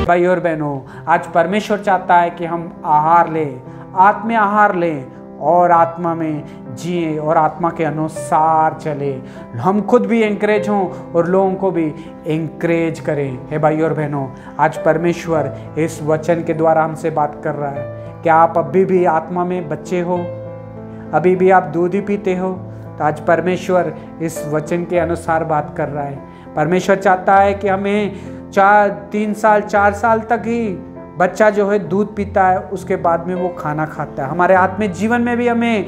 भाई और बहनों, आज परमेश्वर चाहता है कि हम आहार लें, आत्मीय आहार लें और आत्मा में जिए और आत्मा के अनुसार चले। हम खुद भी एंकरेज हों और लोगों को भी एंकरेज करें। हे भाई और बहनों, आज परमेश्वर इस वचन के द्वारा हमसे बात कर रहा है। क्या आप अभी भी आत्मा में बच्चे हो? अभी भी आप दूध ही पीते हो? तो आज परमेश्वर इस वचन के अनुसार बात कर रहा है। परमेश्वर चाहता है कि हमें 3 साल 4 साल तक ही बच्चा जो है दूध पीता है, उसके बाद में वो खाना खाता है। हमारे आत्मिक जीवन में भी हमें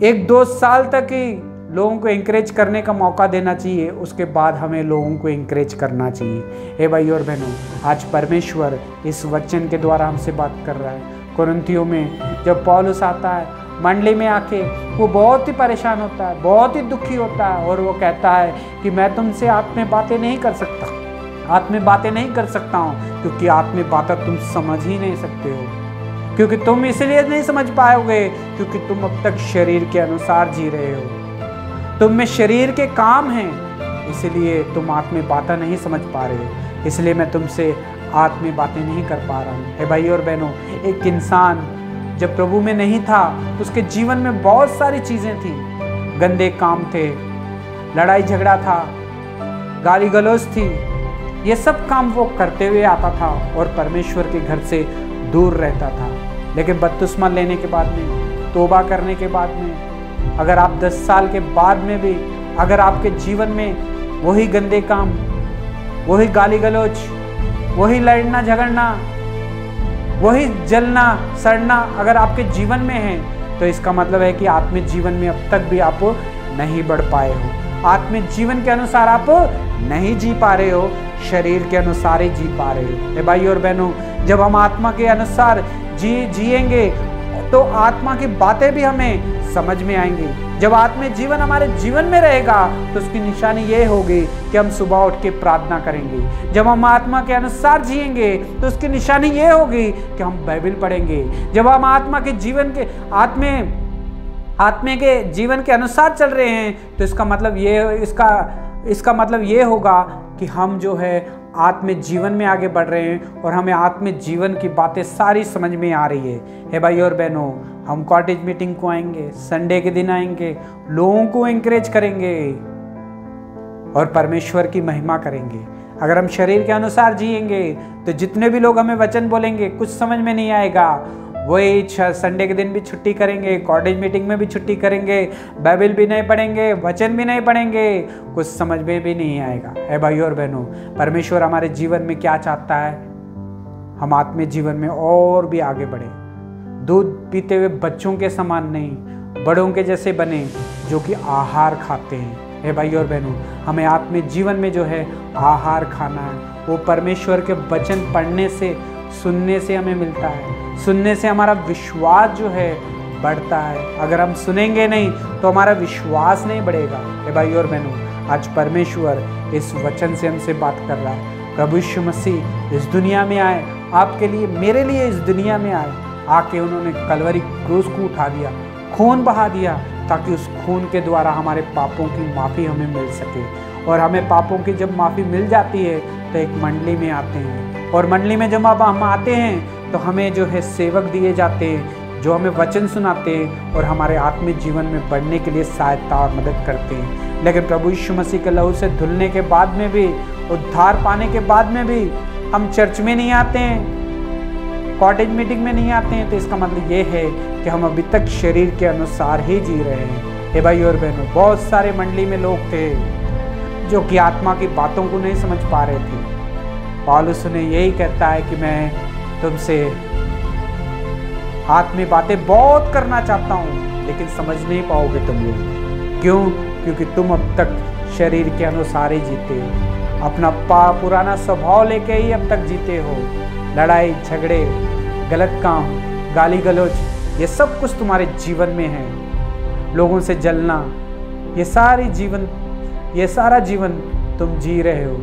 1-2 साल तक ही लोगों को एंकरेज करने का मौका देना चाहिए, उसके बाद हमें लोगों को एंकरेज करना चाहिए। हे भाई और बहनों, आज परमेश्वर इस वचन के द्वारा हमसे बात कर रहा है। कुरिन्थियों में जब पौलुस आता है मंडली में आके, वो बहुत ही परेशान होता है, बहुत ही दुखी होता है और वो कहता है कि मैं तुमसे आत्मिक बातें नहीं कर सकता, आत्मिक बातें नहीं कर सकता हूँ, क्योंकि आत्मिक बातें तुम समझ ही नहीं सकते हो। क्योंकि तुम इसलिए नहीं समझ पाओगे क्योंकि तुम अब तक शरीर के अनुसार जी रहे हो, तुम में शरीर के काम हैं, इसलिए तुम आत्मिक बातें नहीं समझ पा रहे हो, इसलिए मैं तुमसे आत्मिक बातें नहीं कर पा रहा हूँ। हे भाई और बहनों, एक इंसान जब प्रभु में नहीं था, उसके जीवन में बहुत सारी चीजें थी, गंदे काम थे, लड़ाई झगड़ा था, गाली गलौज थी, ये सब काम वो करते हुए आता था और परमेश्वर के घर से दूर रहता था। लेकिन बपतिस्मा लेने के बाद में, तौबा करने के बाद में, अगर आप 10 साल के बाद में भी अगर आपके जीवन में वही गंदे काम, वही गाली गलौज, वही लड़ना झगड़ना, वही जलना सड़ना अगर आपके जीवन में है, तो इसका मतलब है कि आत्मिक जीवन में अब तक भी आप नहीं बढ़ पाए हो, आत्मिक जीवन के अनुसार आप नहीं जी पा रहे हो, शरीर के अनुसार ही जी पा रहे हो। हे भाई और बहनों, जब हम आत्मा के अनुसार जिएंगे तो आत्मा की बातें भी हमें समझ में आएंगी। जब आत्मिक जीवन हमारे जीवन में रहेगा तो उसकी निशानी ये होगी कि हम सुबह उठ के प्रार्थना करेंगे। जब हम आत्मा के अनुसार जिएंगे तो उसकी निशानी ये होगी कि हम बाइबल पढ़ेंगे। जब हम आत्मा के जीवन के आत्मे के जीवन के अनुसार चल रहे हैं तो इसका मतलब ये होगा कि हम जो है आत्मिक जीवन में आगे बढ़ रहे हैं और हमें आत्मिक जीवन की बातें सारी समझ में आ रही है। हे भाई और बहनों, हम कॉटेज मीटिंग को आएंगे, संडे के दिन आएंगे, लोगों को एंकरेज करेंगे और परमेश्वर की महिमा करेंगे। अगर हम शरीर के अनुसार जिएंगे तो जितने भी लोग हमें वचन बोलेंगे कुछ समझ में नहीं आएगा, वही संडे के दिन भी छुट्टी करेंगे, कॉलेज मीटिंग में भी छुट्टी करेंगे, बाइबल भी नहीं पढ़ेंगे, वचन भी नहीं पढ़ेंगे, कुछ समझ में भी नहीं आएगा। हे भाइयों और बहनों, परमेश्वर हमारे जीवन में क्या चाहता है? हम आत्मिक जीवन में और भी आगे बढ़े, दूध पीते हुए बच्चों के समान नहीं, बड़ों के जैसे बने जो कि आहार खाते हैं। हे भाइयों और बहनों, हमें आत्मिक जीवन में जो है आहार खाना है, वो परमेश्वर के वचन पढ़ने से, सुनने से हमें मिलता है। सुनने से हमारा विश्वास जो है बढ़ता है। अगर हम सुनेंगे नहीं तो हमारा विश्वास नहीं बढ़ेगा। हे भाइयों और बहनों, आज परमेश्वर इस वचन से हमसे बात कर रहा है। प्रभु यीशु मसीह इस दुनिया में आए, आपके लिए, मेरे लिए इस दुनिया में आए, आके उन्होंने कलवरी क्रूस को उठा दिया, खून बहा दिया, ताकि उस खून के द्वारा हमारे पापों की माफ़ी हमें मिल सके। और हमें पापों की जब माफ़ी मिल जाती है तो एक मंडली में आते हैं, और मंडली में जब हम आते हैं तो हमें जो है सेवक दिए जाते हैं जो हमें वचन सुनाते हैं और हमारे आत्मिक जीवन में बढ़ने के लिए सहायता और मदद करते हैं। लेकिन प्रभु यीशु मसीह के लहू से धुलने के बाद में भी, उद्धार पाने के बाद में भी हम चर्च में नहीं आते हैं, कॉटेज मीटिंग में नहीं आते हैं, तो इसका मतलब ये है कि हम अभी तक शरीर के अनुसार ही जी रहे हैं। हे भाई और बहनों, बहुत सारे मंडली में लोग थे जो कि आत्मा की बातों को नहीं समझ पा रहे थे। पौलुस ने यही कहता है कि मैं तुमसे आत्मिक बातें बहुत करना चाहता हूँ, लेकिन समझ नहीं पाओगे तुम लोग। क्यों? क्योंकि तुम अब तक शरीर के अनुसार ही जीते हो, अपना पुराना स्वभाव लेके ही अब तक जीते हो। लड़ाई झगड़े, गलत काम, गाली गलौज, ये सब कुछ तुम्हारे जीवन में है। लोगों से जलना, ये सारा जीवन तुम जी रहे हो।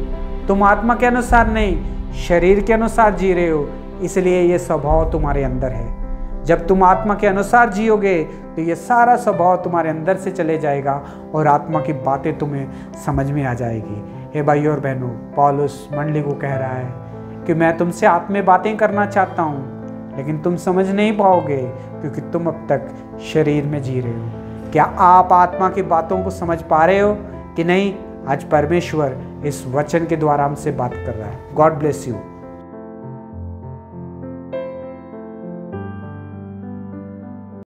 तुम आत्मा के अनुसार नहीं, शरीर के अनुसार जी रहे हो, इसलिए ये स्वभाव तुम्हारे अंदर है। जब तुम आत्मा के अनुसार जियोगे तो ये सारा स्वभाव तुम्हारे अंदर से चले जाएगा और आत्मा की बातें तुम्हें समझ में आ जाएगी। हे भाइयों और बहनों, पौलुस मंडली को कह रहा है कि मैं तुमसे आत्मीय बातें करना चाहता हूँ, लेकिन तुम समझ नहीं पाओगे क्योंकि तुम अब तक शरीर में जी रहे हो। क्या आप आत्मा की बातों को समझ पा रहे हो कि नहीं? आज परमेश्वर इस वचन के द्वारा हमसे बात कर रहा है। God bless you.